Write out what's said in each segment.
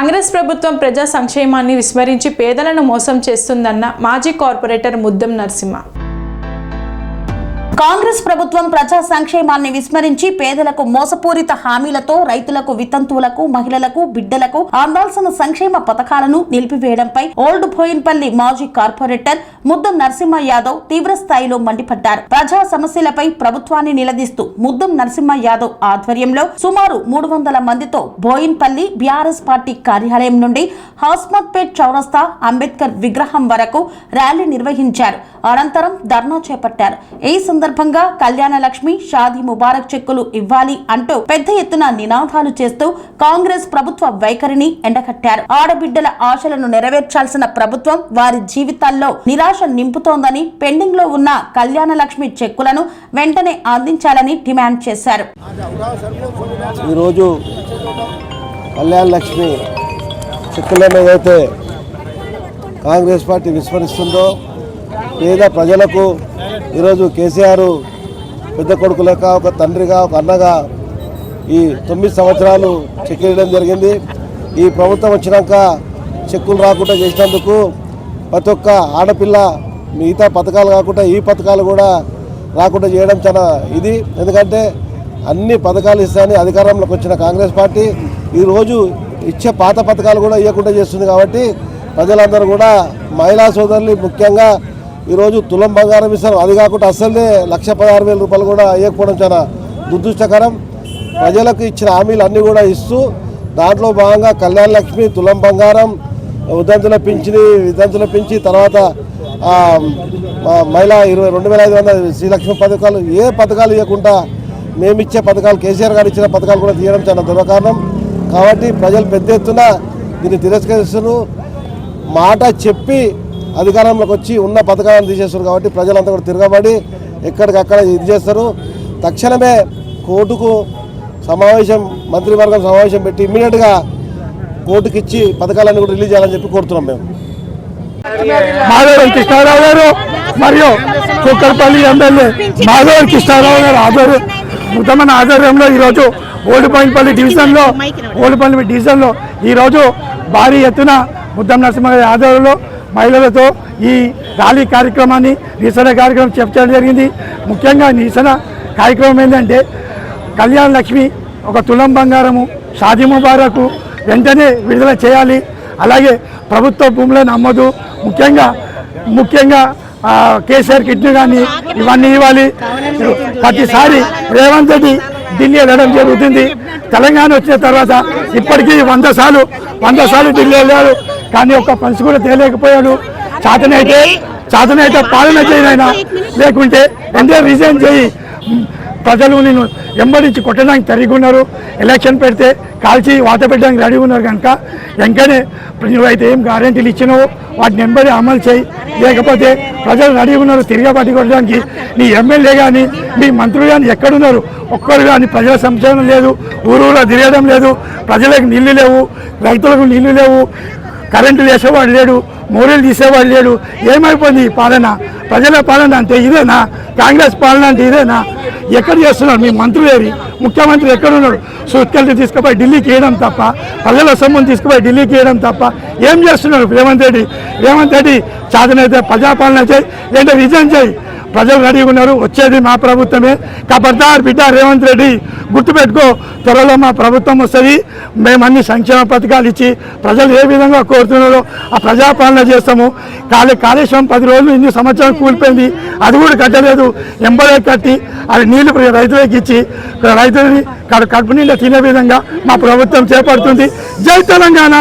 కాంగ్రెస్ ప్రభుత్వం ప్రజా సంక్షేమాన్ని విస్మరించి పేదలను మోసం చేస్తుందన్న మాజీ కార్పొరేటర్ ముద్దం నరసింహ. కాంగ్రెస్ ప్రభుత్వం ప్రజా సంక్షేమాన్ని విస్మరించి పేదలకు మోసపూరిత హామీలతో రైతులకు, వితంతువులకు, మహిళలకు, బిడ్డలకు అందాల్సిన సంక్షేమ పథకాలను నిలిపివేయడంపై ఓల్డ్ బోయిన్పల్లి మాజీ కార్పొరేటర్ ముద్దం నరసింహ యాదవ్ తీవ్ర స్థాయిలో మండిపడ్డారు. ప్రజా సమస్యలపై ప్రభుత్వాన్ని నిలదీస్తూ ముద్దం నరసింహ యాదవ్ ఆధ్వర్యంలో సుమారు 300 మందితో బోయిన్పల్లి బీఆర్ఎస్ పార్టీ కార్యాలయం నుండి హాస్మత్పేట్ చౌరస్తా అంబేద్కర్ విగ్రహం వరకు ర్యాలీ నిర్వహించారు. అనంతరం ధర్నా చేపట్టారు. ఈ సందర్భంగా కళ్యాణ లక్ష్మి, షాదీ ముబారక్ చెక్కులు ఇవ్వాలి అంటూ పెద్ద ఎత్తున నినాదాలు చేస్తూ కాంగ్రెస్ ప్రభుత్వ వైఖరిని ఎండకట్టారు. ఆడబిడ్డల ఆశలను నెరవేర్చాల్సిన ప్రభుత్వం వారి జీవితాల్లో నిరాశ నింపుతోందని, పెండింగ్ లో ఉన్న కళ్యాణ లక్ష్మి చెక్కులను వెంటనే అందించాలని డిమాండ్ చేశారు. ఈరోజు కళ్యాణ లక్ష్మి చెక్కులను ఏదైతే కాంగ్రెస్ పార్టీ విస్మరిస్తుందో, పేద ప్రజలకు ఈరోజు కేసీఆర్ పెద్ద కొడుకు లెక్క ఒక తండ్రిగా, ఒక అన్నగా ఈ 9 సంవత్సరాలు చెక్ వేయడం జరిగింది. ఈ ప్రభుత్వం వచ్చినాక చెక్కులు రాకుండా చేసినందుకు ప్రతి ఒక్క ఆడపిల్ల మిగతా పథకాలు కాకుండా ఈ పథకాలు కూడా రాకుండా చేయడం చాలా ఇది. ఎందుకంటే అన్ని పథకాలు ఇస్తాయని అధికారంలోకి వచ్చిన కాంగ్రెస్ పార్టీ ఈరోజు ఇచ్చే పాత పథకాలు కూడా ఇవ్వకుండా చేస్తుంది. కాబట్టి ప్రజలందరూ కూడా మహిళా సోదరులు ముఖ్యంగా ఈరోజు తులం బంగారం ఇస్తారు, అది కాకుండా అసలే 1,16,000 రూపాయలు కూడా ఇవ్వకపోవడం చాలా దురదృష్టకరం. ప్రజలకు ఇచ్చిన హామీలు అన్నీ కూడా ఇస్తూ దాంట్లో భాగంగా కళ్యాణ లక్ష్మి, తులం బంగారం, వితంతుల పింఛి, తర్వాత మహిళా 22,500 శ్రీలక్ష్మి పథకాలు, ఏ పథకాలు ఇవ్వకుండా మేమిచ్చే పథకాలు, కేసీఆర్ గారు ఇచ్చిన పథకాలు కూడా తీయడం చాలా దుర్కారణం. కాబట్టి ప్రజలు పెద్ద ఎత్తున దీన్ని తిరస్కరిస్తున్నారు. మాట చెప్పి అధికారంలోకి వచ్చి ఉన్న పథకాలను తీసేస్తారు. కాబట్టి ప్రజలంతా కూడా తిరగబడి ఎక్కడికక్కడ ఇది చేస్తారు. తక్షణమే కోర్టుకు మంత్రివర్గం సమావేశం పెట్టి ఇమ్మీడియట్గా కోర్టుకి ఇచ్చి పథకాలన్నీ కూడా రిలీజ్ చేయాలని చెప్పి కోరుతున్నాం. మేము మాధవరం కృష్ణారావు గారు మరియు కుక్కర్పల్లి ఎమ్మెల్యే మాధవరం కృష్ణారావు గారు ముఖ్యమైన ఆధ్వర్యంలో ఈరోజు ఓల్డ్ బోయిన్పల్లి డివిజన్లో ఈరోజు భారీ ఎత్తున ముద్దం నరసింహ ఆధ్వర్యంలో మహిళలతో ఈ ర్యాలీ కార్యక్రమాన్ని, నిరసన కార్యక్రమం చెప్పడం జరిగింది. ముఖ్యంగా నిరసన కార్యక్రమం ఏంటంటే కళ్యాణ లక్ష్మి, ఒక తులం బంగారము, షాదీ ముబారకు వెంటనే విడుదల చేయాలి. అలాగే ప్రభుత్వ భూములను అమ్మదు. ముఖ్యంగా కేసీఆర్ కిట్ను కానీ ఇవన్నీ ఇవ్వాలి. ప్రతిసారి రేవంత్ రెడ్డి ఢిల్లీ వెళ్ళడం జరుగుతుంది. తెలంగాణ వచ్చిన తర్వాత ఇప్పటికీ 100 సార్లు ఢిల్లీ వెళ్ళాడు, కానీ ఒక్క పని కూడా తేలేకపోయాడు. చాతనైతే పాలన చేయనైనా, లేకుంటే ఎంతో రిజైన్ చేయి. ప్రజలు నేను ఎంబడించి కొట్టడానికి తిరిగి ఉన్నారు. ఎలక్షన్ పెడితే కాల్చి వాత పెట్టడానికి రెడీ ఉన్నారు. కనుక వెంటనే నువ్వైతే ఏం గ్యారెంటీలు ఇచ్చినావో వాటిని ఎంబడి అమలు చేయి. లేకపోతే ప్రజలు రెడీ ఉన్నారు తిరగబట్టి కొట్టడానికి. నీ ఎమ్మెల్యే కానీ మీ మంత్రులు కానీ ఎక్కడున్నారు? ఒక్కరు కానీ ప్రజల సంక్షేమం లేదు, ఊరూరా తిరగడం లేదు, ప్రజలకు నీళ్లు లేవు, రైతులకు నీళ్లు లేవు, కరెంటు వేసేవాడు లేడు, మోరీలు తీసేవాడు లేడు. ఏమైపోయింది ఈ పాలన? ప్రజల పాలన అంటే ఇదేనా? కాంగ్రెస్ పాలన అంటే ఇదేనా? ఎక్కడ చేస్తున్నారు మీ మంత్రులేవి? ముఖ్యమంత్రి ఎక్కడున్నాడు? సూట్కెళ్ళి తీసుకుపోయి ఢిల్లీకి వేయడం తప్ప, ప్రజల సొమ్మును తీసుకుపోయి ఢిల్లీకి వేయడం తప్ప ఏం చేస్తున్నారు రేవంత్ రెడ్డి? చాదనైతే ప్రజాపాలన చేయి, లేదంటే రిజైన్ చేయి. ప్రజలు రెడీగా ఉన్నారు, వచ్చేది మా ప్రభుత్వమే. ఖబర్దార్ బిడ్డ రేవంత్ రెడ్డి, గుర్తుపెట్టుకో, త్వరలో మా ప్రభుత్వం వస్తుంది. మేము అన్ని సంక్షేమ పథకాలు ఇచ్చి ప్రజలు ఏ విధంగా కోరుతున్నారో ఆ ప్రజాపాలన చేస్తాము. కాళేశ్వరం 10 రోజులు 8 సంవత్సరాలు కూలిపోయింది, అది కూడా కట్టలేదు. ఎంబడే కట్టి అది నీళ్లు రైతులకు ఇచ్చి రైతులని కడుపు నిండా తినే విధంగా మా ప్రభుత్వం చేపడుతుంది. జై తెలంగాణ.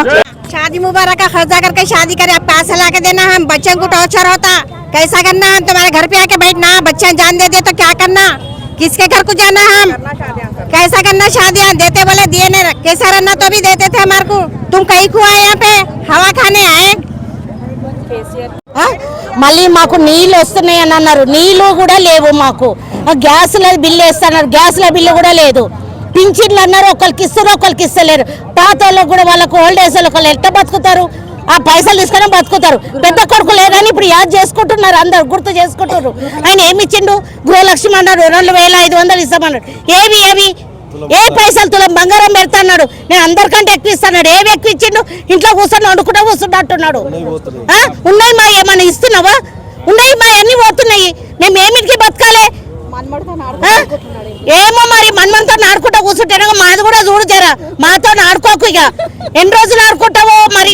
शादी मुबारक का खर्चा करके शादी करे, आप पैसा ला के देना, हम बच्चों को टॉर्चर होता, कैसा करना? हम तुम्हारे घर पे आके बैठना, बच्चा जान दे दे तो क्या करना? किसके घर को जाना? हम कैसा करना? शादियां देते बोले दिए नहीं, कैसा रहना तो भी देते थे हमारे को। तुम कहीं को आए यहाँ पे हवा खाने आए? మళ్ళీ మాకు నీళ్ళు వస్తున్నాయి అని అన్నారు, నీళ్ళు కూడా లేవు. మాకు గ్యాస్ల బిల్లు వేస్తున్నారు, గ్యాస్ల బిల్లు కూడా లేదు. పింఛన్లు అన్నారు, ఒకరికి ఇస్తారు, ఒకరికి ఇస్తలేరు. పాత వాళ్ళకు కూడా వాళ్ళకు ఓల్డ్ ఏజ్ వాళ్ళు ఎట్లా బతుకుతారు? ఆ పైసలు తీసుకొని బతుకుతారు. పెద్ద కొడుకు లేదని ఇప్పుడు యాద్ చేసుకుంటున్నారు, అందరు గుర్తు చేసుకుంటున్నారు. ఆయన ఏమి ఇచ్చిండు? గృహలక్ష్మి అన్నారు, 2,500 ఇస్తామన్నారు. ఏవి ఏ పైసలు తులం బంగారం పెడతాడు, నేను అందరికంటే ఎక్కువ ఇస్తాడు. ఏమి ఎక్కువ ఇచ్చిండు? ఇంట్లో కూర్చొని వండుకుంటా కూర్చుంటున్నాడు. ఉన్నాయి మా ఏమన్నా ఇస్తున్నావా? ఉన్నాయి మా ఎన్ని పోతున్నాయి, మేము ఏమిటికి బతకాలి? ఏమో మరి మన్మంతో ఆడుకుంటా కూర్చుంటే మాది కూడా చూడు జరా, మాతో ఆడుకోకు. ఇక ఎన్ని రోజులు ఆడుకుంటావో మరి,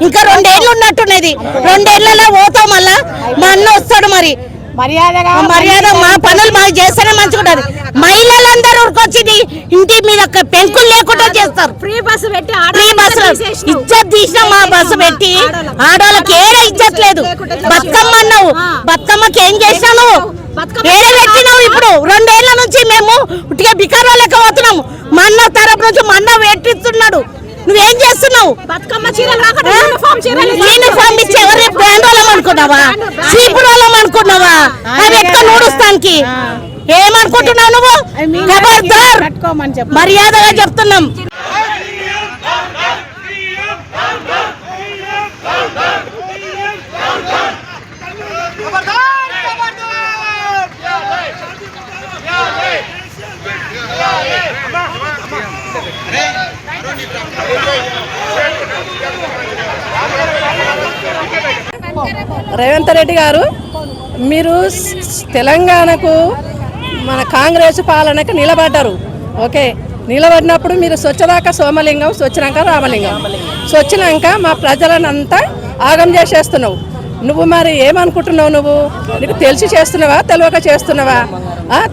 ఇంకా 2 ఏళ్ళు ఉన్నట్టున్నది. 2 ఏళ్లలో పోతావు, మళ్ళా మా అన్న వస్తాడు. మరి మర్యాద మా పనులు మాకు చేస్తేనే మంచిగుంటది. మహిళలందరూ ఊరుకొచ్చి ఇంటి మీద పెంకులు లేకుండా చేస్తారు. ఫ్రీ బస్సు పెట్టి ఇజ్జత్ తీసిన మా బస్సు పెట్టి ఆడవాళ్ళకి ఏడ ఇజ్జత్ లేదు. బతుకమ్మ అన్నావు, బతుకమ్మకి ఏం చేసినావు? ఏడ పెట్టినావు? ఇప్పుడు 2 ఏళ్ల నుంచి మేము ఉట్టిగా బికారో లెక్క పోతున్నాము. మా అన్న తరపు నుంచి మా అన్న పెట్టిస్తున్నాడు. నువ్వేం చేస్తున్నావు? యూనిఫామ్ ఇచ్చి ఎవరి బ్రాండ్ వాళ్ళం అనుకున్నావా? చీపురు వాళ్ళం అనుకున్నావా? అవి ఎక్కడ నూడుస్తానికి ఏమనుకుంటున్నావు నువ్వు? ఖబర్దార్, మర్యాదగా చెప్తున్నాం. రేవంత్ రెడ్డి గారు, మీరు తెలంగాణకు మన కాంగ్రెస్ పాలనకు నిలబడ్డారు. ఓకే, నిలబడినప్పుడు మీరు స్వచ్ఛదాకా సోమలింగం, స్వచ్చినాక రామలింగం, స్వచ్చినాక మా ప్రజలనంతా ఆగం చేసేస్తున్నావు. నువ్వు మరి ఏమనుకుంటున్నావు? నువ్వు నీకు తెలిసి చేస్తున్నావా, తెలియక చేస్తున్నావా?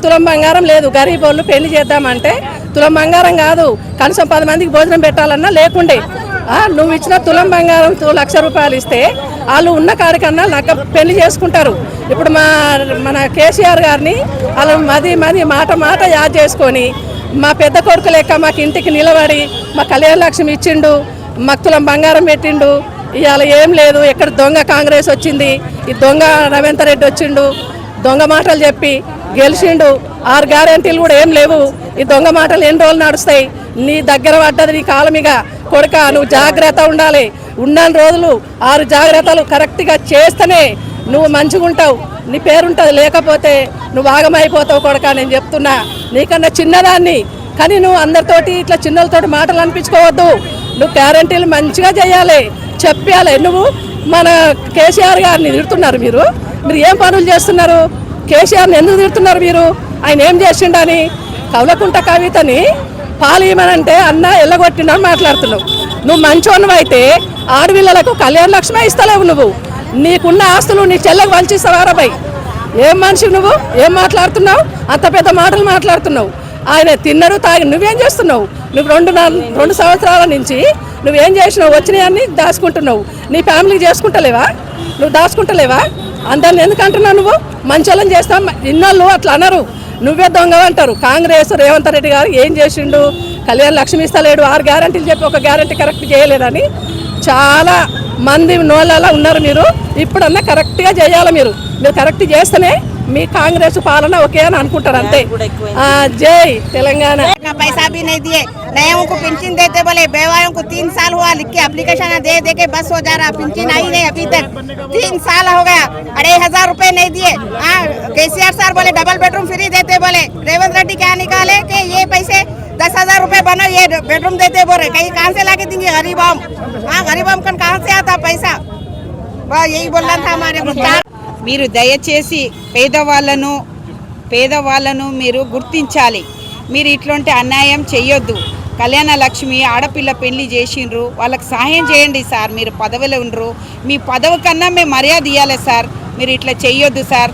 తులం బంగారం లేదు, గరీబ్ వాళ్ళు పెళ్లి చేద్దామంటే తులం బంగారం కాదు, కనీసం 10 మందికి భోజనం పెట్టాలన్నా లేకుండే. నువ్వు ఇచ్చిన తులం బంగారం 1,00,000 రూపాయలు ఇస్తే వాళ్ళు ఉన్న కాడికన్నా నాకు పెళ్లి చేసుకుంటారు. ఇప్పుడు మన కేసీఆర్ గారిని వాళ్ళు మది మాట యాద్ చేసుకొని మా పెద్ద కొడుకు లెక్క మాకు ఇంటికి నిలబడి మా కళ్యాణ లక్ష్మి ఇచ్చిండు, మాకు తులం బంగారం పెట్టిండు. ఇవాళ ఏం లేదు, ఎక్కడ దొంగ కాంగ్రెస్ వచ్చింది, ఈ దొంగ రేవంత్ రెడ్డి వచ్చిండు, దొంగ మాటలు చెప్పి గెలిచిండు. 6 గ్యారెంటీలు కూడా ఏం లేవు. ఈ దొంగ మాటలు ఎన్ని రోజులు నడుస్తాయి? నీ దగ్గర పడ్డది నీ కాలమిగా కొడుక, నువ్వు జాగ్రత్త ఉండాలి. ఉన్న రోజులు 6 జాగ్రత్తలు కరెక్ట్గా చేస్తేనే నువ్వు మంచిగా ఉంటావు, నీ పేరుంటుంది. లేకపోతే నువ్వు ఆగమైపోతావు కొడుక. నేను చెప్తున్నా, నీకన్నా చిన్నదాన్ని, కానీ నువ్వు అందరితోటి ఇట్లా చిన్నలతోటి మాటలు అనిపించుకోవద్దు. నువ్వు గ్యారెంటీలు మంచిగా చేయాలి, చెప్పాలి. నువ్వు మన కేసీఆర్ గారిని తిడుతున్నారు. మీరు ఏం పనులు చేస్తున్నారు? కేసీఆర్ని ఎందుకు తిడుతున్నారు మీరు? ఆయన ఏం చేసిండని? కవలకుంట కవితని పాలియమనంటే అన్న ఎల్లగొట్టిండని మాట్లాడుతున్నావు. నువ్వు మంచోను అయితే ఆడపిల్లలకు కళ్యాణ లక్ష్మి ఇస్తలేవు. నువ్వు నీకున్న ఆస్తులు నీ చెల్లకు వంచిస్తావారాబాయ్. ఏం మనిషి నువ్వు? ఏం మాట్లాడుతున్నావు? అంత పెద్ద మాటలు మాట్లాడుతున్నావు. ఆయన తిన్నడు తాగి నువ్వేం చేస్తున్నావు? నువ్వు 2 సంవత్సరాల నుంచి నువ్వేం చేసినావు? వచ్చినాయన్నీ దాచుకుంటున్నావు. నీ ఫ్యామిలీకి చేసుకుంటలేవా? నువ్వు దాచుకుంటలేవా? అందరిని ఎందుకు అంటున్నావు? నువ్వు మంచోళ్ళని చేస్తాం. ఇన్నాళ్ళు అట్లా అన్నారు, నువ్వే దొంగ అంటారు. కాంగ్రెస్ రేవంత్ రెడ్డి గారు ఏం చేసిండు? కళ్యాణ లక్ష్మి ఇస్తలేడు, 6 గ్యారెంటీలు చెప్పి ఒక గ్యారెంటీ కరెక్ట్ చేయలేదని చాలా మంది నోళ్ళలా ఉన్నారు. మీరు ఇప్పుడన్నా కరెక్ట్గా చేయాలి. మీరు కరెక్ట్ చేస్తేనే మీ కాంగ్రెస్ పాలన ఓకే అని అనుకుంటారు అంతే. జై తెలంగాణ. पैसा भी नहीं दिए, नयों को पेंशन देते बोले, बेवायों को 3 साल हुआ लिख के एप्लीकेशन दे के बस हो जा रहा, पेंशन आई नहीं अभी तक। 3 साल हो गया, 2,500 रुपए नहीं दिए। केसीआर सर बोले डबल बेडरूम फ्री देते बोले, रेवंत रेड्डी क्या निकाले कि ये पैसे 10,000 रुपए बनो, ये बेडरूम देते बोले। कहीं कहाँ से लाके देंगे? गरीब हम, गरीब हम कहाँ से आता पैसा? यही बोलना था हमारे को। మీరు దయచేసి పేదవాళ్ళను మీరు గుర్తించాలి. మీరు ఇట్లాంటి అన్యాయం చెయ్యొద్దు. కళ్యాణ లక్ష్మి ఆడపిల్ల పెళ్లి చేసిండ్రు, వాళ్ళకి సహాయం చేయండి సార్. మీరు పదవిలో ఉండరు, మీ పదవి కన్నా మేము మర్యాద ఇవ్వాలి సార్. మీరు ఇట్లా చెయ్యొద్దు సార్.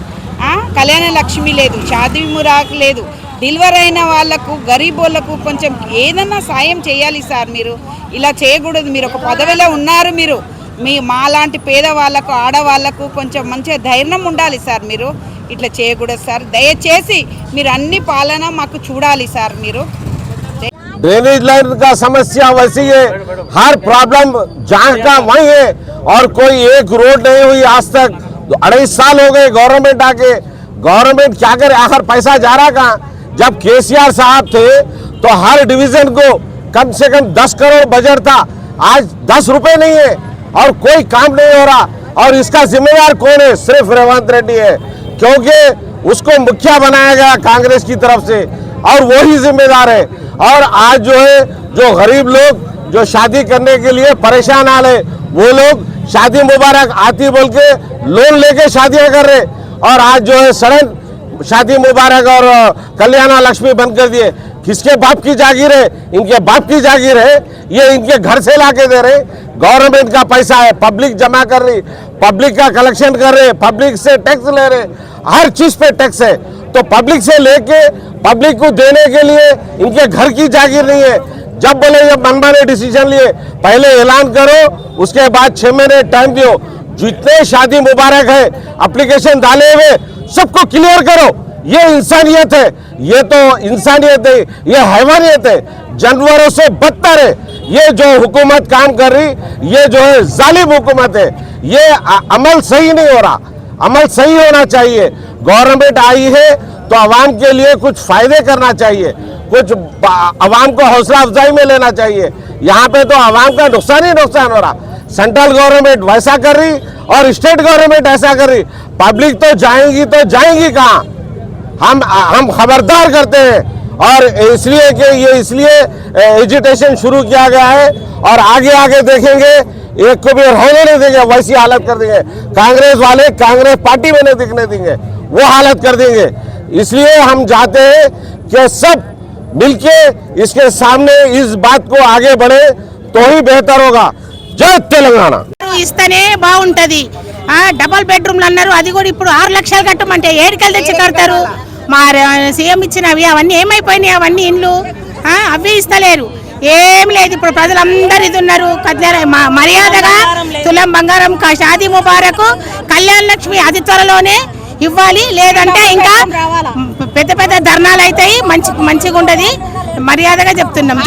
కళ్యాణ లక్ష్మి లేదు, షాదీ మురాక్ లేదు, డెలివరీ అయిన వాళ్ళకు గరీబోళ్ళకు కొంచెం ఏదన్నా సాయం చేయాలి సార్. మీరు ఇలా చేయకూడదు. మీరు ఒక పదవిలో ఉన్నారు. మీరు మాలాంటి పేదవాళ్ళకు ఆడవాళ్లకు కొంచెం మంచిగా ధైర్యం ఉండాలి సార్. మీరు ఇట్లా చేయకూడదు సార్. దయచేసి మీరు అన్ని పాలన మాకు చూడాలి సార్. మీరు ड्रेनेज लाइन का समस्या वैसी है, हर प्रॉब्लम जहाँ का वही है, और कोई एक रोड नहीं हुई आज तक। 2.5 साल हो गए गवर्नमेंट आके, गवर्नमेंट क्या करे? आखिर पैसा जा रहा कहाँ? जब केसीआर साहब थे तो हर डिवीजन को कम से कम 10 करोड़ बजट था, आज 10 रुपए नहीं है और कोई काम नहीं हो रहा। और इसका जिम्मेदार कौन है? सिर्फ रेवंत रेड्डी है, क्योंकि उसको मुखिया बनाया गया कांग्रेस की तरफ से और वही जिम्मेदार है। और आज जो है जो गरीब लोग जो शादी करने के लिए परेशान आ रहे, वो लोग शादी मुबारक आती बोल के लोन लेके शादियां कर रहे, और आज जो है सडन शादी मुबारक और कल्याण लक्ष्मी बंद कर दिए। किसके बाप की जागीर है? इनके बाप की जागीर है, ये इनके घर से लाके दे रहे। गवर्नमेंट का पैसा है, पब्लिक जमा कर रही, पब्लिक का कलेक्शन कर रहे, पब्लिक से टैक्स ले रहे, हर चीज पे टैक्स है। तो पब्लिक से लेके पब्लिक को देने के लिए इनके घर की जागीर नहीं है। जब बोले जब मनमाने डिसीजन लिए, पहले ऐलान करो, उसके बाद 6 महीने टाइम दियो, जितने शादी मुबारक है एप्लीकेशन डाले हुए सबको क्लियर करो। ये इंसानियत है, ये तो इंसानियत है, ये हैवानियत है, जानवरों से बदतर है। ये जो हुकूमत काम कर रही, ये जो है जालिम हुकूमत है। ये अमल सही नहीं हो रहा, अमल सही होना चाहिए। गवर्नमेंट आई है तो आवाम के लिए कुछ फायदे करना चाहिए, कुछ आवाम को हौसला अफजाई में लेना चाहिए। यहाँ पे तो आवाम का नुकसान ही नुकसान हो रहा। सेंट्रल गवर्नमेंट वैसा कर रही और स्टेट गवर्नमेंट ऐसा कर रही। पब्लिक तो जाएंगी कहाँ? हम खबरदार करते हैं, और इसलिए कि ये इसलिए एजिटेशन शुरू किया गया है, और आगे देखेंगे एक को भी रहने नहीं देंगे, वैसी हालत कर देंगे। कांग्रेस वाले कांग्रेस पार्टी में नहीं दिखने देंगे, वो हालत कर देंगे। इसलिए हम चाहते हैं कि सब मिलके इसके सामने इस बात को आगे बढ़े तो ही बेहतर होगा। जय तेलंगाना। ఇస్తేనే బాగుంటది. డబల్ బెడ్రూమ్లు అన్నారు, అది కూడా ఇప్పుడు 6 లక్షలు కట్టమంటే ఏడుకెళ్ళి తెచ్చి కడతారు. మా సీఎం ఇచ్చినవి అవన్నీ ఏమైపోయినాయి? అవన్నీ ఇండ్లు అవి ఇస్తలేరు, ఏం లేదు. ఇప్పుడు ప్రజలందరూ ఇది ఉన్నారు. మర్యాదగా తులం బంగారం షాదీ ముబారక్ కళ్యాణ్ లక్ష్మి అతి త్వరలోనే ఇవ్వాలి, లేదంటే ఇంకా పెద్ద ధర్నాలు అవుతాయి. మంచిగా ఉండదు. మర్యాదగా చెప్తున్నాం.